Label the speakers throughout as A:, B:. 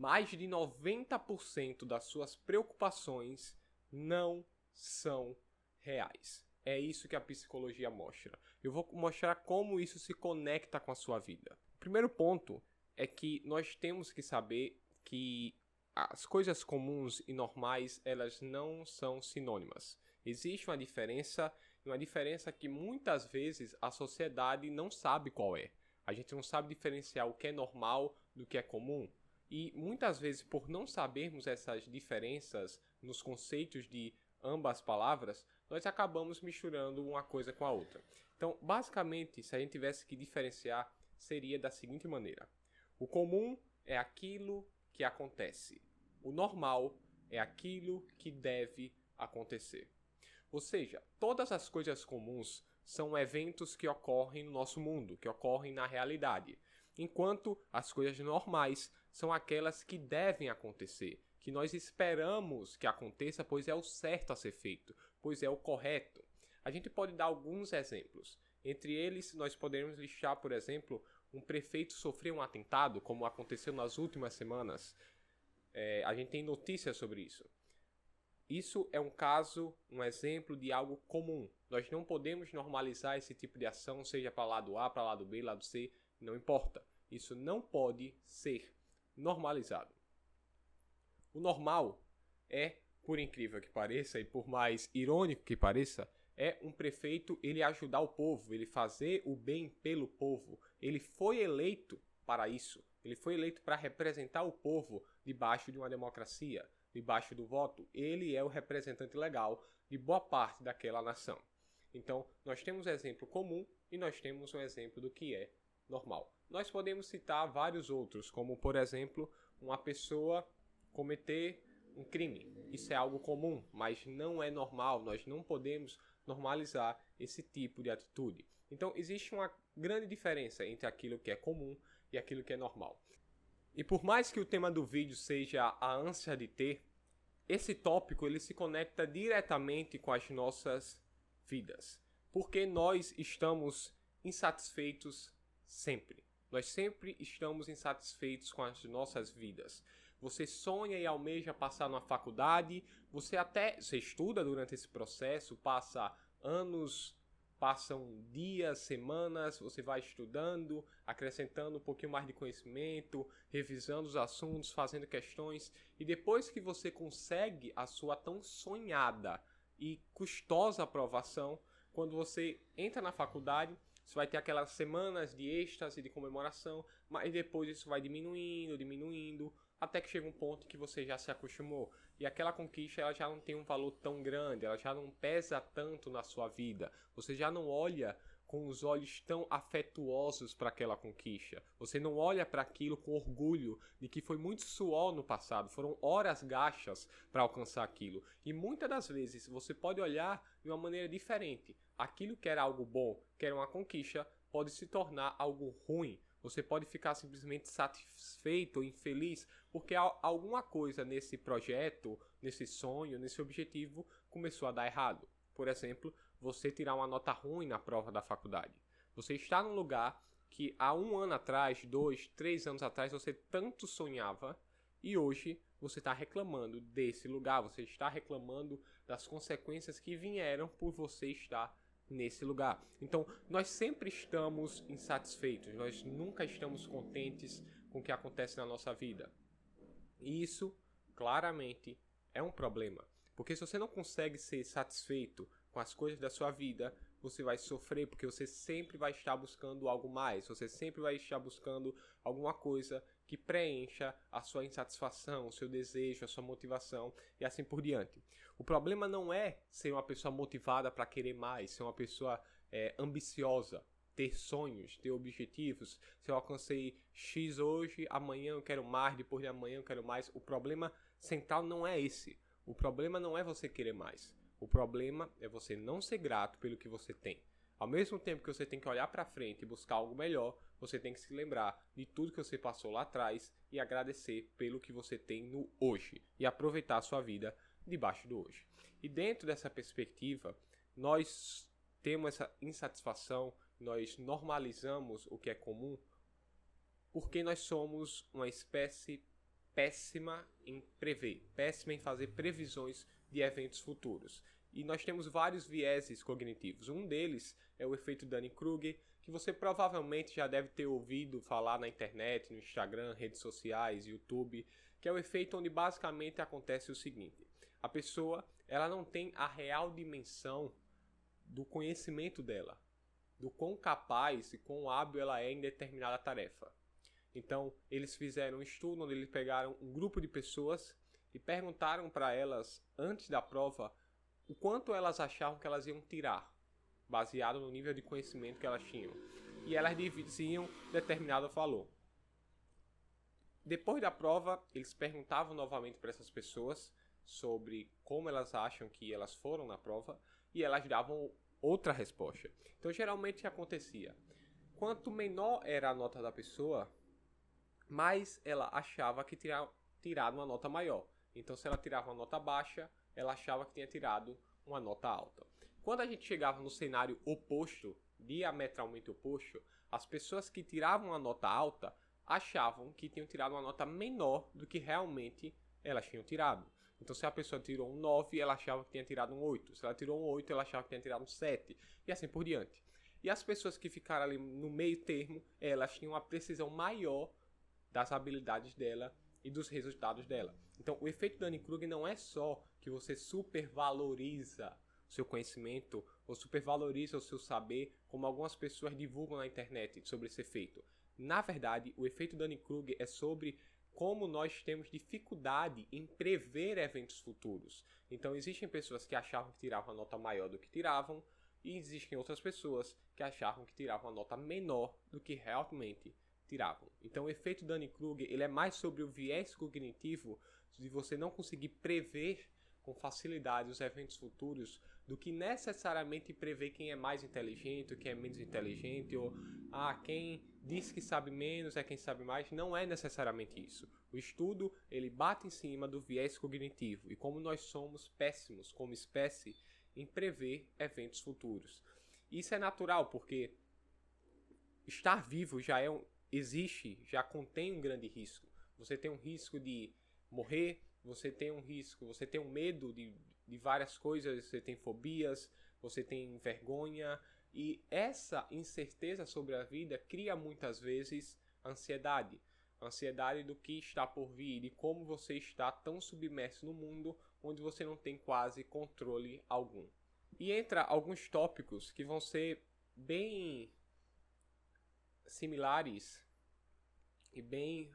A: mais de 90% das suas preocupações não são reais. É isso que a psicologia mostra. Eu vou mostrar como isso se conecta com a sua vida. O primeiro ponto é que nós temos que saber que as coisas comuns e normais, elas não são sinônimas. Existe uma diferença que muitas vezes a sociedade não sabe qual é. A gente não sabe diferenciar o que é normal do que é comum. E muitas vezes, por não sabermos essas diferenças nos conceitos de ambas palavras, nós acabamos misturando uma coisa com a outra. Então, basicamente, se a gente tivesse que diferenciar, seria da seguinte maneira. O comum é aquilo que acontece. O normal é aquilo que deve acontecer. Ou seja, todas as coisas comuns são eventos que ocorrem no nosso mundo, que ocorrem na realidade. Enquanto as coisas normais são aquelas que devem acontecer, que nós esperamos que aconteça, pois é o certo a ser feito, pois é o correto. A gente pode dar alguns exemplos. Entre eles, nós podemos listar, por exemplo, um prefeito sofreu um atentado, como aconteceu nas últimas semanas. A gente tem notícias sobre isso. Isso é um caso, um exemplo de algo comum. Nós não podemos normalizar esse tipo de ação, seja para lado A, para lado B, lado C, não importa. Isso não pode ser normalizado. O normal é, por incrível que pareça e por mais irônico que pareça, é um prefeito ele ajudar o povo, ele fazer o bem pelo povo. Ele foi eleito para isso. Ele foi eleito para representar o povo debaixo de uma democracia, debaixo do voto. Ele é o representante legal de boa parte daquela nação. Então, nós temos um exemplo comum e nós temos um exemplo do que é normal. Nós podemos citar vários outros, como, por exemplo, uma pessoa cometer um crime. Isso é algo comum, mas não é normal. Nós não podemos normalizar esse tipo de atitude. Então, existe uma grande diferença entre aquilo que é comum e aquilo que é normal. E por mais que o tema do vídeo seja a ânsia de ter, esse tópico ele se conecta diretamente com as nossas vidas. Porque nós estamos insatisfeitos sempre. Nós sempre estamos insatisfeitos com as nossas vidas. Você sonha e almeja passar na faculdade, você estuda durante esse processo, passa anos, passam dias, semanas, você vai estudando, acrescentando um pouquinho mais de conhecimento, revisando os assuntos, fazendo questões, e depois que você consegue a sua tão sonhada e custosa aprovação, quando você entra na faculdade, você vai ter aquelas semanas de êxtase, de comemoração, mas depois isso vai diminuindo, até que chega um ponto que você já se acostumou. E aquela conquista ela já não tem um valor tão grande, ela já não pesa tanto na sua vida. Você já não olha com os olhos tão afetuosos para aquela conquista. Você não olha para aquilo com orgulho de que foi muito suor no passado, foram horas gastas para alcançar aquilo. E muitas das vezes você pode olhar de uma maneira diferente. Aquilo que era algo bom, que era uma conquista, pode se tornar algo ruim. Você pode ficar simplesmente satisfeito ou infeliz porque alguma coisa nesse projeto, nesse sonho, nesse objetivo começou a dar errado. Por exemplo, você tirar uma nota ruim na prova da faculdade. Você está num lugar que há 1 ano atrás, 2, 3 anos atrás, você tanto sonhava e hoje você está reclamando desse lugar. Você está reclamando das consequências que vieram por você estar nesse lugar. Então, nós sempre estamos insatisfeitos, nós nunca estamos contentes com o que acontece na nossa vida. E isso, claramente, é um problema. Porque se você não consegue ser satisfeito com as coisas da sua vida, você vai sofrer, porque você sempre vai estar buscando algo mais, você sempre vai estar buscando alguma coisa que preencha a sua insatisfação, o seu desejo, a sua motivação e assim por diante. O problema não é ser uma pessoa motivada para querer mais, ser uma pessoa ambiciosa, ter sonhos, ter objetivos. Se eu alcancei X hoje, amanhã eu quero mais, depois de amanhã eu quero mais. O problema central não é esse. O problema não é você querer mais. O problema é você não ser grato pelo que você tem. Ao mesmo tempo que você tem que olhar para frente e buscar algo melhor, você tem que se lembrar de tudo que você passou lá atrás e agradecer pelo que você tem no hoje e aproveitar a sua vida debaixo do hoje. E dentro dessa perspectiva, nós temos essa insatisfação, nós normalizamos o que é comum porque nós somos uma espécie péssima em prever, péssima em fazer previsões de eventos futuros. E nós temos vários vieses cognitivos. Um deles é o efeito Dunning-Kruger, que você provavelmente já deve ter ouvido falar na internet, no Instagram, redes sociais, YouTube, que é o efeito onde basicamente acontece o seguinte: a pessoa ela não tem a real dimensão do conhecimento dela, do quão capaz e quão hábil ela é em determinada tarefa. Então, eles fizeram um estudo onde eles pegaram um grupo de pessoas e perguntaram para elas, antes da prova, o quanto elas achavam que elas iam tirar, baseado no nível de conhecimento que elas tinham. E elas diziam determinado valor. Depois da prova, eles perguntavam novamente para essas pessoas sobre como elas acham que elas foram na prova e elas davam outra resposta. Então, geralmente o que acontecia? Quanto menor era a nota da pessoa, mais ela achava que tinha tirado uma nota maior. Então, se ela tirava uma nota baixa, ela achava que tinha tirado uma nota alta. Quando a gente chegava no cenário oposto, diametralmente oposto, as pessoas que tiravam uma nota alta achavam que tinham tirado uma nota menor do que realmente elas tinham tirado. Então, se a pessoa tirou um 9, ela achava que tinha tirado um 8. Se ela tirou um 8, ela achava que tinha tirado um 7. E assim por diante. E as pessoas que ficaram ali no meio termo, elas tinham uma precisão maior das habilidades dela e dos resultados dela. Então, o efeito Dunning-Kruger não é só que você supervaloriza o seu conhecimento ou supervaloriza o seu saber, como algumas pessoas divulgam na internet sobre esse efeito. Na verdade, o efeito Dunning-Kruger é sobre como nós temos dificuldade em prever eventos futuros. Então, existem pessoas que achavam que tiravam uma nota maior do que tiravam, e existem outras pessoas que achavam que tiravam uma nota menor do que realmente tiravam. Então, o efeito Dunning-Kruger ele é mais sobre o viés cognitivo de você não conseguir prever com facilidade os eventos futuros do que necessariamente prever quem é mais inteligente, quem é menos inteligente, ou quem diz que sabe menos é quem sabe mais. Não é necessariamente isso. O estudo ele bate em cima do viés cognitivo e como nós somos péssimos como espécie em prever eventos futuros. Isso é natural porque estar vivo existe, já contém um grande risco. Você tem um risco de morrer, você tem um medo de várias coisas, você tem fobias, você tem vergonha, e essa incerteza sobre a vida cria muitas vezes ansiedade. Ansiedade do que está por vir, de como você está tão submerso no mundo onde você não tem quase controle algum. E entra alguns tópicos que vão ser bem similares e bem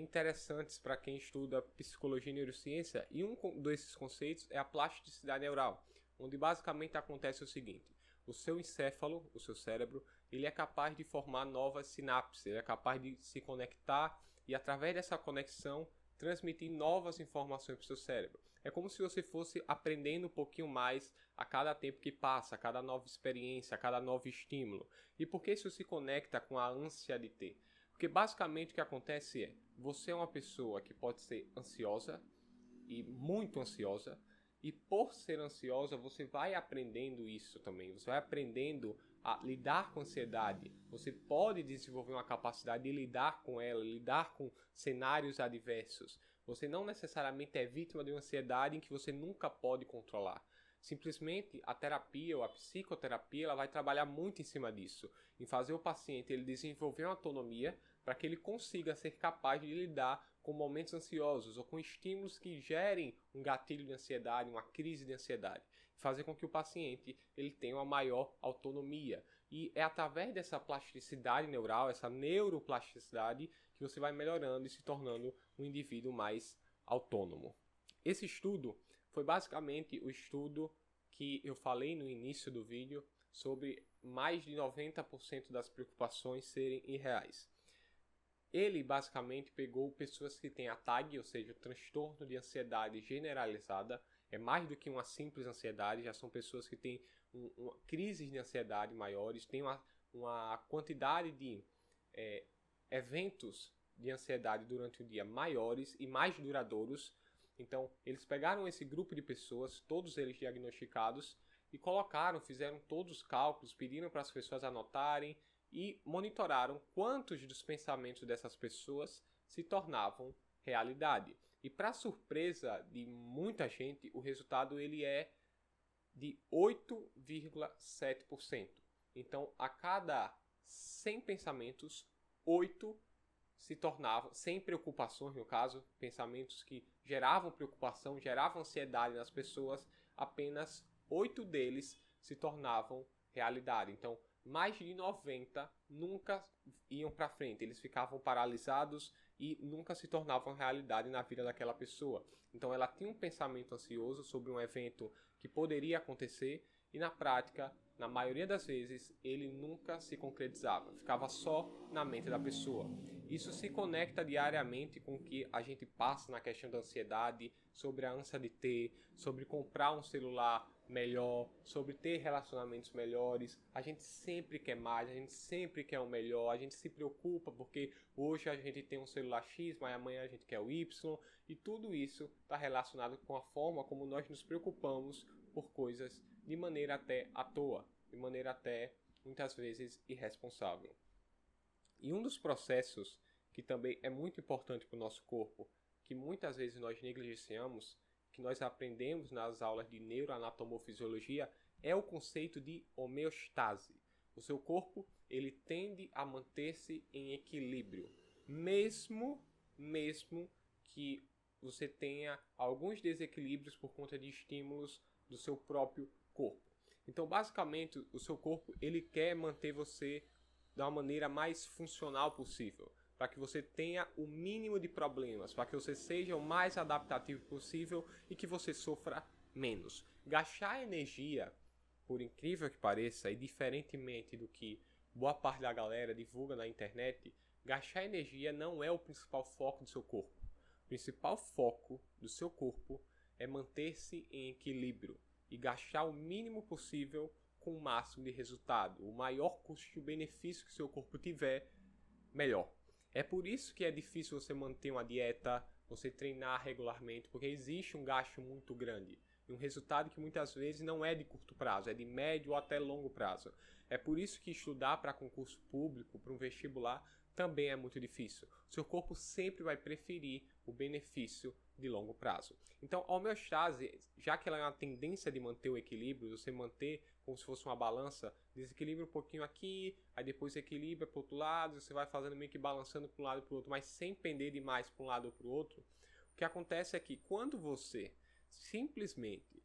A: interessantes para quem estuda psicologia e neurociência, e um desses conceitos é a plasticidade neural, onde basicamente acontece o seguinte: o seu encéfalo, o seu cérebro, ele é capaz de formar novas sinapses, ele é capaz de se conectar e através dessa conexão transmitir novas informações para o seu cérebro. É como se você fosse aprendendo um pouquinho mais a cada tempo que passa, a cada nova experiência, a cada novo estímulo. E por que isso se conecta com a ânsia de ter? Porque basicamente o que acontece é, você é uma pessoa que pode ser ansiosa e muito ansiosa, e por ser ansiosa você vai aprendendo isso também, você vai aprendendo a lidar com a ansiedade, você pode desenvolver uma capacidade de lidar com ela, lidar com cenários adversos. Você não necessariamente é vítima de uma ansiedade em que você nunca pode controlar. Simplesmente a terapia ou a psicoterapia ela vai trabalhar muito em cima disso, em fazer o paciente ele desenvolver uma autonomia para que ele consiga ser capaz de lidar com momentos ansiosos ou com estímulos que gerem um gatilho de ansiedade, uma crise de ansiedade, fazer com que o paciente ele tenha uma maior autonomia. E é através dessa plasticidade neural, essa neuroplasticidade, que você vai melhorando e se tornando um indivíduo mais autônomo. Esse estudo foi basicamente o estudo que eu falei no início do vídeo sobre mais de 90% das preocupações serem irreais. Ele basicamente pegou pessoas que têm a TAG, ou seja, o transtorno de ansiedade generalizada. É mais do que uma simples ansiedade, já são pessoas que têm crises de ansiedade maiores, têm uma quantidade de eventos de ansiedade durante o dia maiores e mais duradouros. Então, eles pegaram esse grupo de pessoas, todos eles diagnosticados, e fizeram todos os cálculos, pediram para as pessoas anotarem e monitoraram quantos dos pensamentos dessas pessoas se tornavam realidade. E para surpresa de muita gente, o resultado ele é de 8,7%. Então, a cada 100 pensamentos, 8 se tornavam, sem preocupações no caso, pensamentos que geravam preocupação, geravam ansiedade nas pessoas, apenas 8 deles se tornavam realidade. Então, mais de 90 nunca iam para frente, eles ficavam paralisados e nunca se tornavam realidade na vida daquela pessoa. Então, ela tinha um pensamento ansioso sobre um evento que poderia acontecer e na prática, na maioria das vezes, ele nunca se concretizava, ficava só na mente da pessoa. Isso se conecta diariamente com o que a gente passa na questão da ansiedade, sobre a ânsia de ter, sobre comprar um celular melhor, sobre ter relacionamentos melhores. A gente sempre quer mais, a gente sempre quer o melhor, a gente se preocupa porque hoje a gente tem um celular X, mas amanhã a gente quer o Y, e tudo isso está relacionado com a forma como nós nos preocupamos por coisas de maneira até à toa, de maneira até muitas vezes irresponsável. E um dos processos que também é muito importante para o nosso corpo, que muitas vezes nós negligenciamos, que nós aprendemos nas aulas de neuroanatomofisiologia, é o conceito de homeostase. O seu corpo ele tende a manter-se em equilíbrio, mesmo que você tenha alguns desequilíbrios por conta de estímulos do seu próprio corpo. Então, basicamente, o seu corpo ele quer manter você da maneira mais funcional possível, para que você tenha o mínimo de problemas, para que você seja o mais adaptativo possível e que você sofra menos. Gastar energia, por incrível que pareça, e diferentemente do que boa parte da galera divulga na internet, gastar energia não é o principal foco do seu corpo. O principal foco do seu corpo é manter-se em equilíbrio e gastar o mínimo possível com o máximo de resultado. O maior custo-benefício que seu corpo tiver, melhor. É por isso que é difícil você manter uma dieta, você treinar regularmente, porque existe um gasto muito grande. E um resultado que muitas vezes não é de curto prazo, é de médio ou até longo prazo. É por isso que estudar para concurso público, para um vestibular, também é muito difícil. O seu corpo sempre vai preferir o benefício de longo prazo. Então, a homeostase, já que ela é uma tendência de manter o equilíbrio, você manter como se fosse uma balança, desequilibra um pouquinho aqui, aí depois equilibra para o outro lado, você vai fazendo meio que balançando para um lado e para o outro, mas sem pender demais para um lado ou para o outro. O que acontece é que quando você simplesmente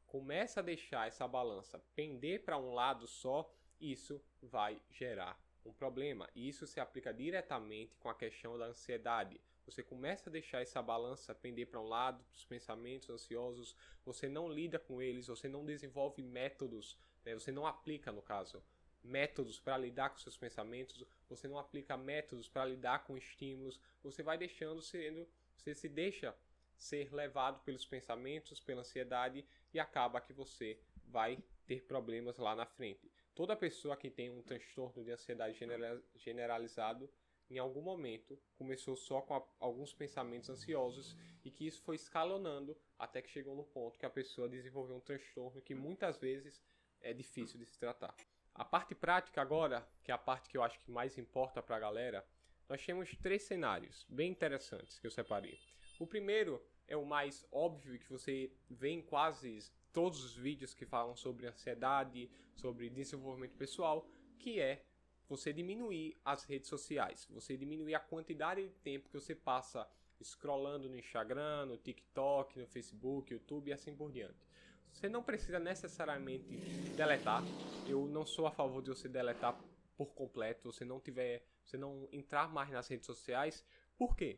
A: começa a deixar essa balança pender para um lado só, isso vai gerar um problema. E isso se aplica diretamente com a questão da ansiedade. Você começa a deixar essa balança pender para um lado, para os pensamentos ansiosos, você não lida com eles, você não desenvolve métodos, né? Você não aplica, no caso, métodos para lidar com seus pensamentos, você não aplica métodos para lidar com estímulos, você vai deixando você se deixa ser levado pelos pensamentos, pela ansiedade e acaba que você vai ter problemas lá na frente. Toda pessoa que tem um transtorno de ansiedade generalizado, em algum momento, começou só com alguns pensamentos ansiosos e que isso foi escalonando até que chegou no ponto que a pessoa desenvolveu um transtorno que muitas vezes é difícil de se tratar. A parte prática agora, que é a parte que eu acho que mais importa para a galera, nós temos 3 cenários bem interessantes que eu separei. O primeiro é o mais óbvio que você vê em quase todos os vídeos que falam sobre ansiedade, sobre desenvolvimento pessoal, que é você diminuir as redes sociais, você diminuir a quantidade de tempo que você passa scrollando no Instagram, no TikTok, no Facebook, YouTube e assim por diante. Você não precisa necessariamente deletar. Eu não sou a favor de você deletar por completo, você não entrar mais nas redes sociais. Por quê?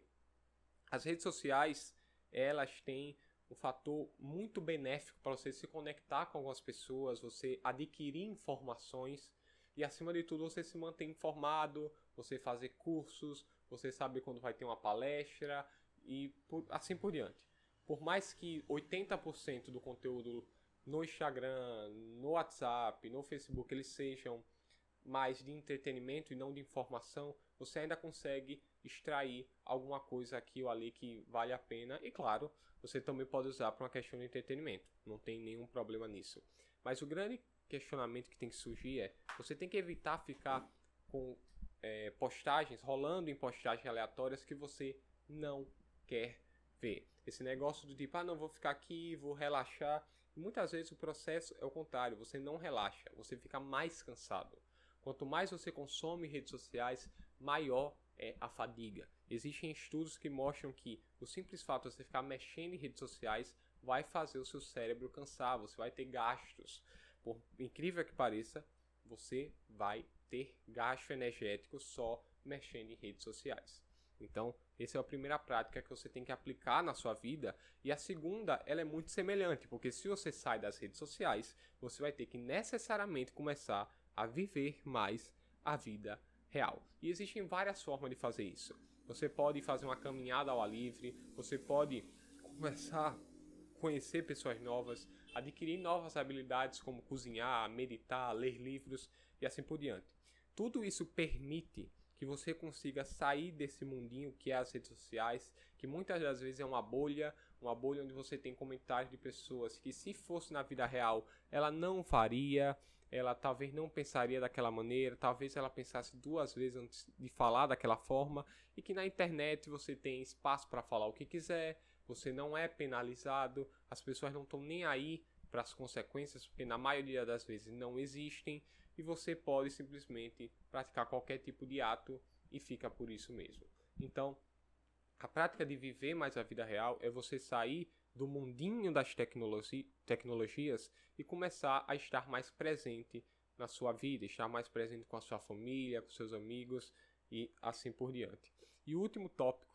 A: As redes sociais, elas têm um fator muito benéfico para você se conectar com algumas pessoas, você adquirir informações e, acima de tudo, você se manter informado, você fazer cursos, você saber quando vai ter uma palestra e assim por diante. Por mais que 80% do conteúdo no Instagram, no WhatsApp, no Facebook, eles sejam mais de entretenimento e não de informação, você ainda consegue extrair alguma coisa aqui ou ali que vale a pena. E claro, você também pode usar para uma questão de entretenimento, não tem nenhum problema nisso. Mas o grande questionamento que tem que surgir é, você tem que evitar ficar com postagens, rolando em postagens aleatórias que você não quer ver. Esse negócio do tipo, não, vou ficar aqui, vou relaxar. E muitas vezes o processo é o contrário, você não relaxa, você fica mais cansado. Quanto mais você consome redes sociais, maior é a fadiga. Existem estudos que mostram que o simples fato de você ficar mexendo em redes sociais vai fazer o seu cérebro cansar, você vai ter gastos. Por incrível que pareça, você vai ter gasto energético só mexendo em redes sociais. Então, essa é a primeira prática que você tem que aplicar na sua vida. E a segunda, ela é muito semelhante, porque se você sai das redes sociais, você vai ter que necessariamente começar a viver mais a vida real. E existem várias formas de fazer isso. Você pode fazer uma caminhada ao ar livre, você pode começar a conhecer pessoas novas, adquirir novas habilidades como cozinhar, meditar, ler livros e assim por diante. Tudo isso permite que você consiga sair desse mundinho que é as redes sociais, que muitas das vezes é uma bolha onde você tem comentários de pessoas que, se fosse na vida real, ela não faria, ela talvez não pensaria daquela maneira, talvez ela pensasse 2 vezes antes de falar daquela forma, e que na internet você tem espaço para falar o que quiser, você não é penalizado, as pessoas não estão nem aí para as consequências, porque na maioria das vezes não existem, e você pode simplesmente praticar qualquer tipo de ato e fica por isso mesmo. Então, a prática de viver mais a vida real é você sair do mundinho das tecnologias e começar a estar mais presente na sua vida, estar mais presente com a sua família, com seus amigos e assim por diante. E o último tópico,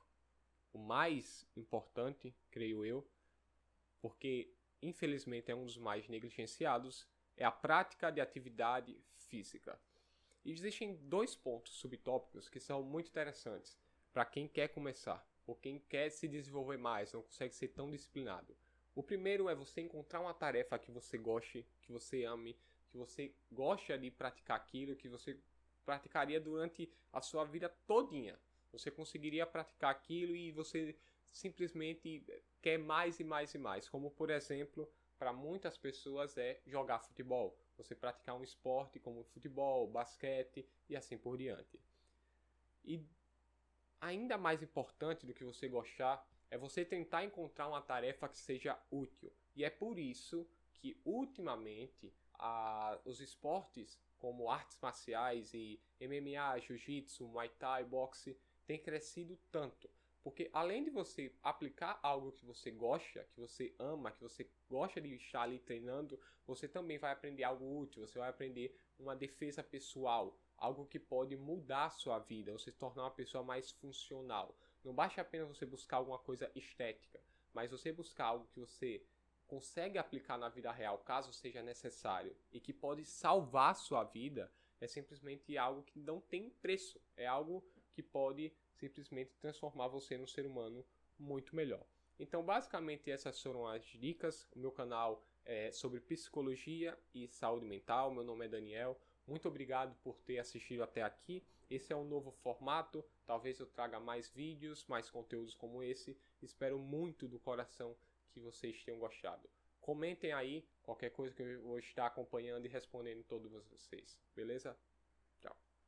A: o mais importante, creio eu, porque infelizmente é um dos mais negligenciados, é a prática de atividade física. E existem 2 pontos subtópicos que são muito interessantes para quem quer começar, ou quem quer se desenvolver mais, não consegue ser tão disciplinado. O primeiro é você encontrar uma tarefa que você goste, que você ame, que você gosta de praticar aquilo, que você praticaria durante a sua vida todinha. Você conseguiria praticar aquilo e você simplesmente quer mais e mais e mais, como por exemplo, para muitas pessoas é jogar futebol. Você praticar um esporte como futebol, basquete e assim por diante. E ainda mais importante do que você gostar é você tentar encontrar uma tarefa que seja útil. E é por isso que ultimamente os esportes como artes marciais e MMA, jiu-jitsu, muay thai, boxe têm crescido tanto. Porque além de você aplicar algo que você gosta, que você ama, que você gosta de estar ali treinando, você também vai aprender algo útil, você vai aprender uma defesa pessoal, algo que pode mudar a sua vida, você se tornar uma pessoa mais funcional. Não basta apenas você buscar alguma coisa estética, mas você buscar algo que você consegue aplicar na vida real, caso seja necessário, e que pode salvar a sua vida, é simplesmente algo que não tem preço, é algo que pode simplesmente transformar você num ser humano muito melhor. Então, basicamente, essas foram as dicas. O meu canal é sobre psicologia e saúde mental. Meu nome é Daniel. Muito obrigado por ter assistido até aqui. Esse é um novo formato. Talvez eu traga mais vídeos, mais conteúdos como esse. Espero muito do coração que vocês tenham gostado. Comentem aí qualquer coisa que eu vou estar acompanhando e respondendo todos vocês. Beleza?